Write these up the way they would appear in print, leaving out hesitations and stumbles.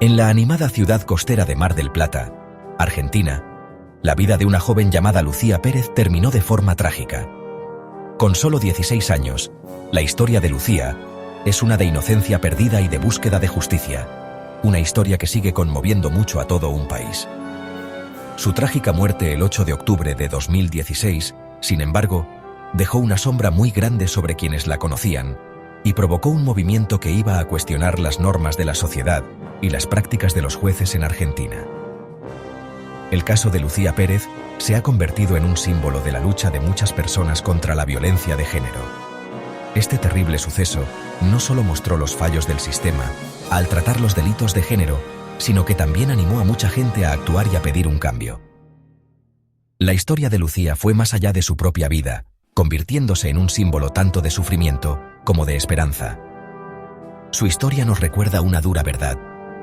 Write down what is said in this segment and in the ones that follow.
En la animada ciudad costera de Mar del Plata, Argentina, la vida de una joven llamada Lucía Pérez terminó de forma trágica. Con solo 16 años, la historia de Lucía es una de inocencia perdida y de búsqueda de justicia, una historia que sigue conmoviendo mucho a todo un país. Su trágica muerte el 8 de octubre de 2016, sin embargo, dejó una sombra muy grande sobre quienes la conocían y provocó un movimiento que iba a cuestionar las normas de la sociedad y las prácticas de los jueces en Argentina. El caso de Lucía Pérez se ha convertido en un símbolo de la lucha de muchas personas contra la violencia de género. Este terrible suceso no solo mostró los fallos del sistema al tratar los delitos de género, sino que también animó a mucha gente a actuar y a pedir un cambio. La historia de Lucía fue más allá de su propia vida, convirtiéndose en un símbolo tanto de sufrimiento como de esperanza. Su historia nos recuerda una dura verdad: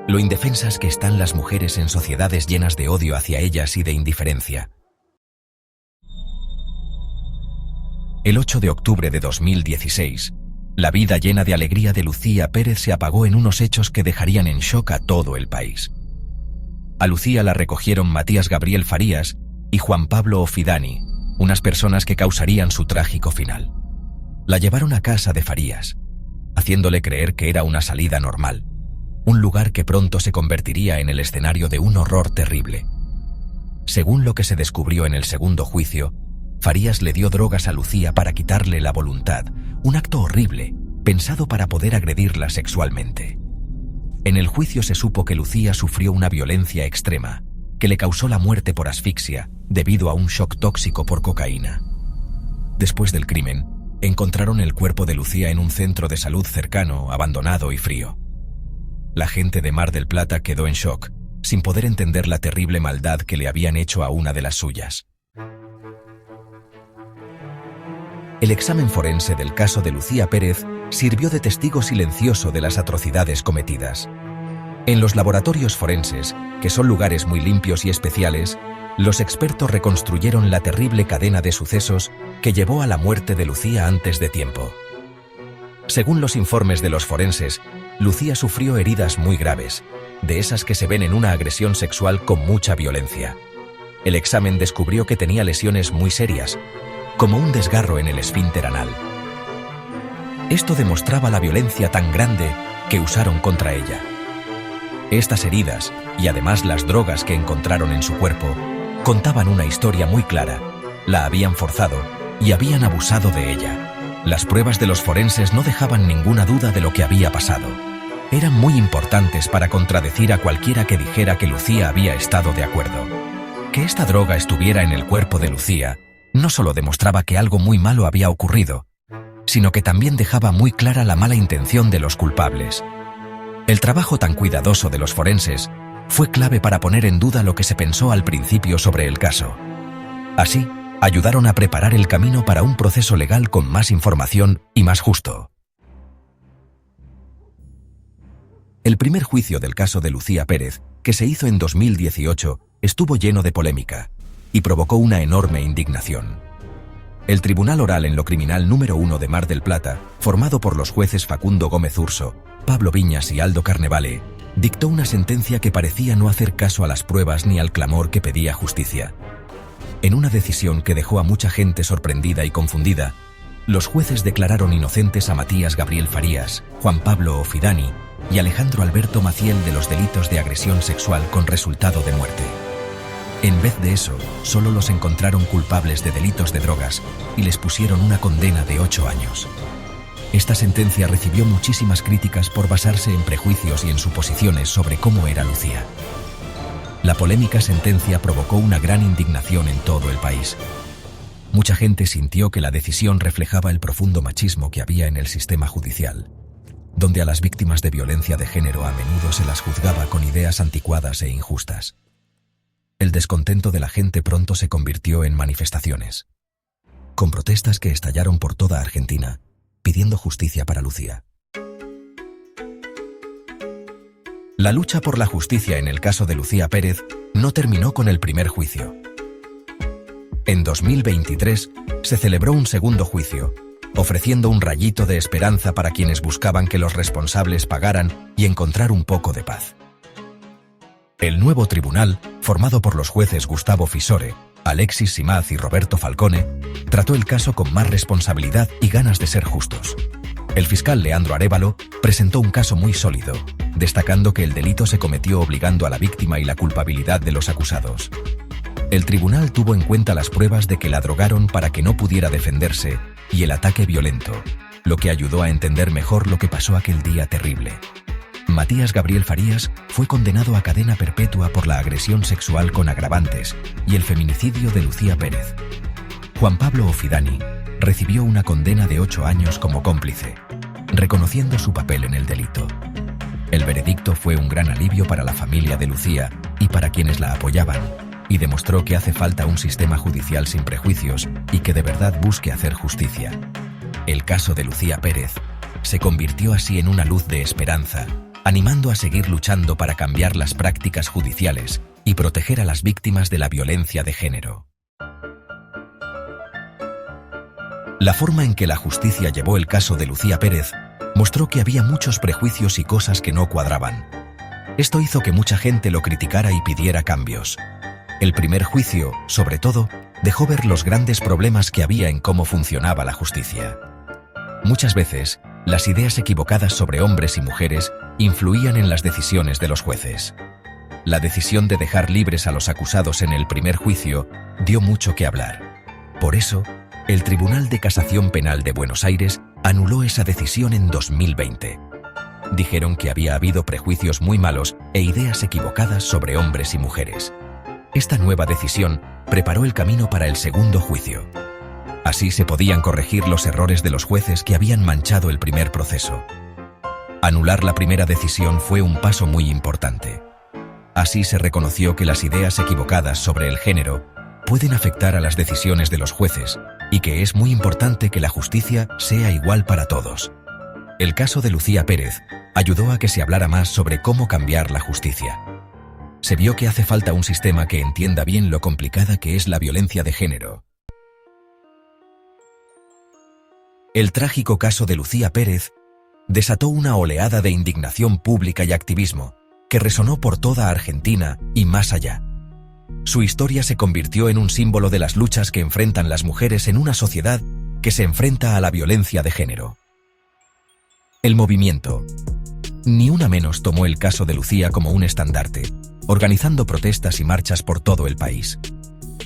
lo indefensas que están las mujeres en sociedades llenas de odio hacia ellas y de indiferencia. El 8 de octubre de 2016, la vida llena de alegría de Lucía Pérez se apagó en unos hechos que dejarían en shock a todo el país. A Lucía la recogieron Matías Gabriel Farías y Juan Pablo Ofidani, unas personas que causarían su trágico final. La llevaron a casa de Farías, haciéndole creer que era una salida normal, un lugar que pronto se convertiría en el escenario de un horror terrible. Según lo que se descubrió en el segundo juicio, Farías le dio drogas a Lucía para quitarle la voluntad, un acto horrible, pensado para poder agredirla sexualmente. En el juicio se supo que Lucía sufrió una violencia extrema, que le causó la muerte por asfixia, debido a un shock tóxico por cocaína. Después del crimen, encontraron el cuerpo de Lucía en un centro de salud cercano, abandonado y frío. La gente de Mar del Plata quedó en shock, sin poder entender la terrible maldad que le habían hecho a una de las suyas. El examen forense del caso de Lucía Pérez sirvió de testigo silencioso de las atrocidades cometidas. En los laboratorios forenses, que son lugares muy limpios y especiales, los expertos reconstruyeron la terrible cadena de sucesos que llevó a la muerte de Lucía antes de tiempo. Según los informes de los forenses, Lucía sufrió heridas muy graves, de esas que se ven en una agresión sexual con mucha violencia. El examen descubrió que tenía lesiones muy serias, como un desgarro en el esfínter anal. Esto demostraba la violencia tan grande que usaron contra ella. Estas heridas, y además las drogas que encontraron en su cuerpo, contaban una historia muy clara: la habían forzado y habían abusado de ella. Las pruebas de los forenses no dejaban ninguna duda de lo que había pasado. Eran muy importantes para contradecir a cualquiera que dijera que Lucía había estado de acuerdo. Que esta droga estuviera en el cuerpo de Lucía no solo demostraba que algo muy malo había ocurrido, sino que también dejaba muy clara la mala intención de los culpables. El trabajo tan cuidadoso de los forenses fue clave para poner en duda lo que se pensó al principio sobre el caso. Así, ayudaron a preparar el camino para un proceso legal con más información y más justo. El primer juicio del caso de Lucía Pérez, que se hizo en 2018, estuvo lleno de polémica y provocó una enorme indignación. El Tribunal Oral en lo Criminal número 1 de Mar del Plata, formado por los jueces Facundo Gómez Urso, Pablo Viñas y Aldo Carnevale, dictó una sentencia que parecía no hacer caso a las pruebas ni al clamor que pedía justicia. En una decisión que dejó a mucha gente sorprendida y confundida, los jueces declararon inocentes a Matías Gabriel Farías, Juan Pablo Ofidani y Alejandro Alberto Maciel de los delitos de agresión sexual con resultado de muerte. En vez de eso, solo los encontraron culpables de delitos de drogas y les pusieron una condena de 8 años. Esta sentencia recibió muchísimas críticas por basarse en prejuicios y en suposiciones sobre cómo era Lucía. La polémica sentencia provocó una gran indignación en todo el país. Mucha gente sintió que la decisión reflejaba el profundo machismo que había en el sistema judicial, donde a las víctimas de violencia de género a menudo se las juzgaba con ideas anticuadas e injustas. El descontento de la gente pronto se convirtió en manifestaciones, con protestas que estallaron por toda Argentina, pidiendo justicia para Lucía. La lucha por la justicia en el caso de Lucía Pérez no terminó con el primer juicio. En 2023 se celebró un segundo juicio, ofreciendo un rayito de esperanza para quienes buscaban que los responsables pagaran y encontrar un poco de paz. El nuevo tribunal, formado por los jueces Gustavo Fisore, Alexis Simaz y Roberto Falcone, trató el caso con más responsabilidad y ganas de ser justos. El fiscal Leandro Arévalo presentó un caso muy sólido, destacando que el delito se cometió obligando a la víctima y la culpabilidad de los acusados. El tribunal tuvo en cuenta las pruebas de que la drogaron para que no pudiera defenderse y el ataque violento, lo que ayudó a entender mejor lo que pasó aquel día terrible. Matías Gabriel Farías fue condenado a cadena perpetua por la agresión sexual con agravantes y el feminicidio de Lucía Pérez. Juan Pablo Ofidani recibió una condena de 8 años como cómplice, reconociendo su papel en el delito. El veredicto fue un gran alivio para la familia de Lucía y para quienes la apoyaban, y demostró que hace falta un sistema judicial sin prejuicios y que de verdad busque hacer justicia. El caso de Lucía Pérez se convirtió así en una luz de esperanza, animando a seguir luchando para cambiar las prácticas judiciales y proteger a las víctimas de la violencia de género. La forma en que la justicia llevó el caso de Lucía Pérez mostró que había muchos prejuicios y cosas que no cuadraban. Esto hizo que mucha gente lo criticara y pidiera cambios. El primer juicio, sobre todo, dejó ver los grandes problemas que había en cómo funcionaba la justicia. Muchas veces, las ideas equivocadas sobre hombres y mujeres influían en las decisiones de los jueces. La decisión de dejar libres a los acusados en el primer juicio dio mucho que hablar. Por eso, el Tribunal de Casación Penal de Buenos Aires anuló esa decisión en 2020. Dijeron que había habido prejuicios muy malos e ideas equivocadas sobre hombres y mujeres. Esta nueva decisión preparó el camino para el segundo juicio. Así se podían corregir los errores de los jueces que habían manchado el primer proceso. Anular la primera decisión fue un paso muy importante. Así se reconoció que las ideas equivocadas sobre el género pueden afectar a las decisiones de los jueces y que es muy importante que la justicia sea igual para todos. El caso de Lucía Pérez ayudó a que se hablara más sobre cómo cambiar la justicia. Se vio que hace falta un sistema que entienda bien lo complicada que es la violencia de género. El trágico caso de Lucía Pérez desató una oleada de indignación pública y activismo que resonó por toda Argentina y más allá. Su historia se convirtió en un símbolo de las luchas que enfrentan las mujeres en una sociedad que se enfrenta a la violencia de género. El movimiento Ni Una Menos tomó el caso de Lucía como un estandarte, organizando protestas y marchas por todo el país.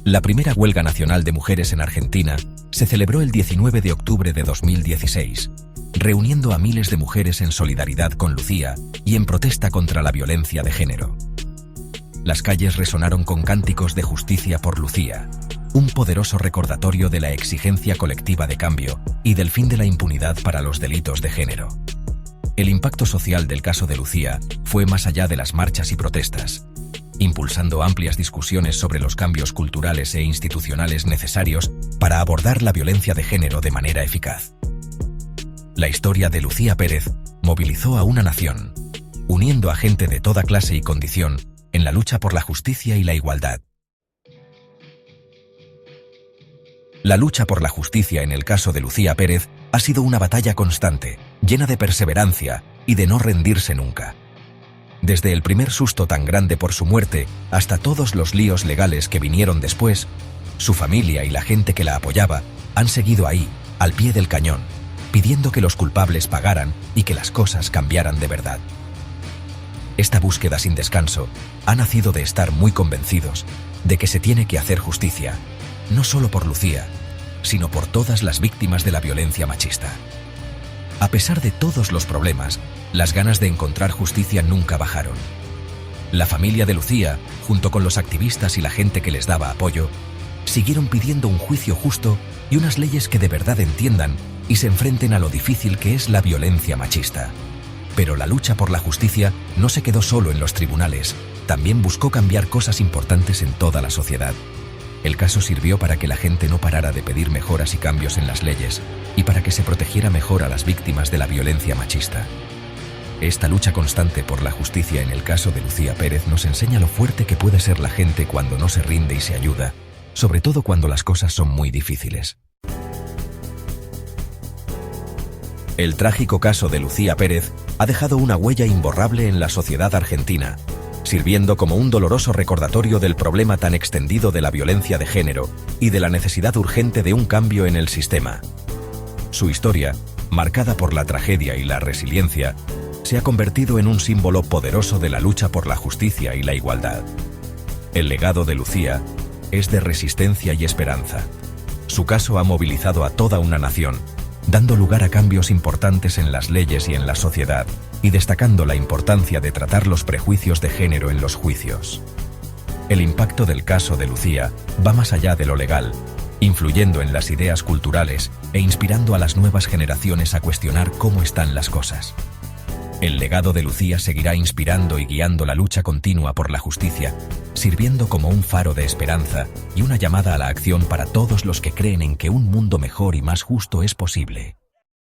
La primera huelga nacional de mujeres en Argentina se celebró el 19 de octubre de 2016, reuniendo a miles de mujeres en solidaridad con Lucía y en protesta contra la violencia de género. Las calles resonaron con cánticos de justicia por Lucía, un poderoso recordatorio de la exigencia colectiva de cambio y del fin de la impunidad para los delitos de género. El impacto social del caso de Lucía fue más allá de las marchas y protestas, impulsando amplias discusiones sobre los cambios culturales e institucionales necesarios para abordar la violencia de género de manera eficaz. La historia de Lucía Pérez movilizó a una nación, uniendo a gente de toda clase y condición en la lucha por la justicia y la igualdad. La lucha por la justicia en el caso de Lucía Pérez ha sido una batalla constante, llena de perseverancia y de no rendirse nunca. Desde el primer susto tan grande por su muerte hasta todos los líos legales que vinieron después, su familia y la gente que la apoyaba han seguido ahí, al pie del cañón, pidiendo que los culpables pagaran y que las cosas cambiaran de verdad. Esta búsqueda sin descanso ha nacido de estar muy convencidos de que se tiene que hacer justicia, no solo por Lucía, sino por todas las víctimas de la violencia machista. A pesar de todos los problemas, las ganas de encontrar justicia nunca bajaron. La familia de Lucía, junto con los activistas y la gente que les daba apoyo, siguieron pidiendo un juicio justo y unas leyes que de verdad entiendan y se enfrenten a lo difícil que es la violencia machista. Pero la lucha por la justicia no se quedó solo en los tribunales, también buscó cambiar cosas importantes en toda la sociedad. El caso sirvió para que la gente no parara de pedir mejoras y cambios en las leyes y para que se protegiera mejor a las víctimas de la violencia machista. Esta lucha constante por la justicia en el caso de Lucía Pérez nos enseña lo fuerte que puede ser la gente cuando no se rinde y se ayuda, sobre todo cuando las cosas son muy difíciles. El trágico caso de Lucía Pérez ha dejado una huella imborrable en la sociedad argentina sirviendo como un doloroso recordatorio del problema tan extendido de la violencia de género y de la necesidad urgente de un cambio en el sistema. Su historia, marcada por la tragedia y la resiliencia, se ha convertido en un símbolo poderoso de la lucha por la justicia y la igualdad. El legado de Lucía es de resistencia y esperanza. Su caso ha movilizado a toda una nación, dando lugar a cambios importantes en las leyes y en la sociedad, y destacando la importancia de tratar los prejuicios de género en los juicios. El impacto del caso de Lucía va más allá de lo legal, influyendo en las ideas culturales e inspirando a las nuevas generaciones a cuestionar cómo están las cosas. El legado de Lucía seguirá inspirando y guiando la lucha continua por la justicia, sirviendo como un faro de esperanza y una llamada a la acción para todos los que creen en que un mundo mejor y más justo es posible.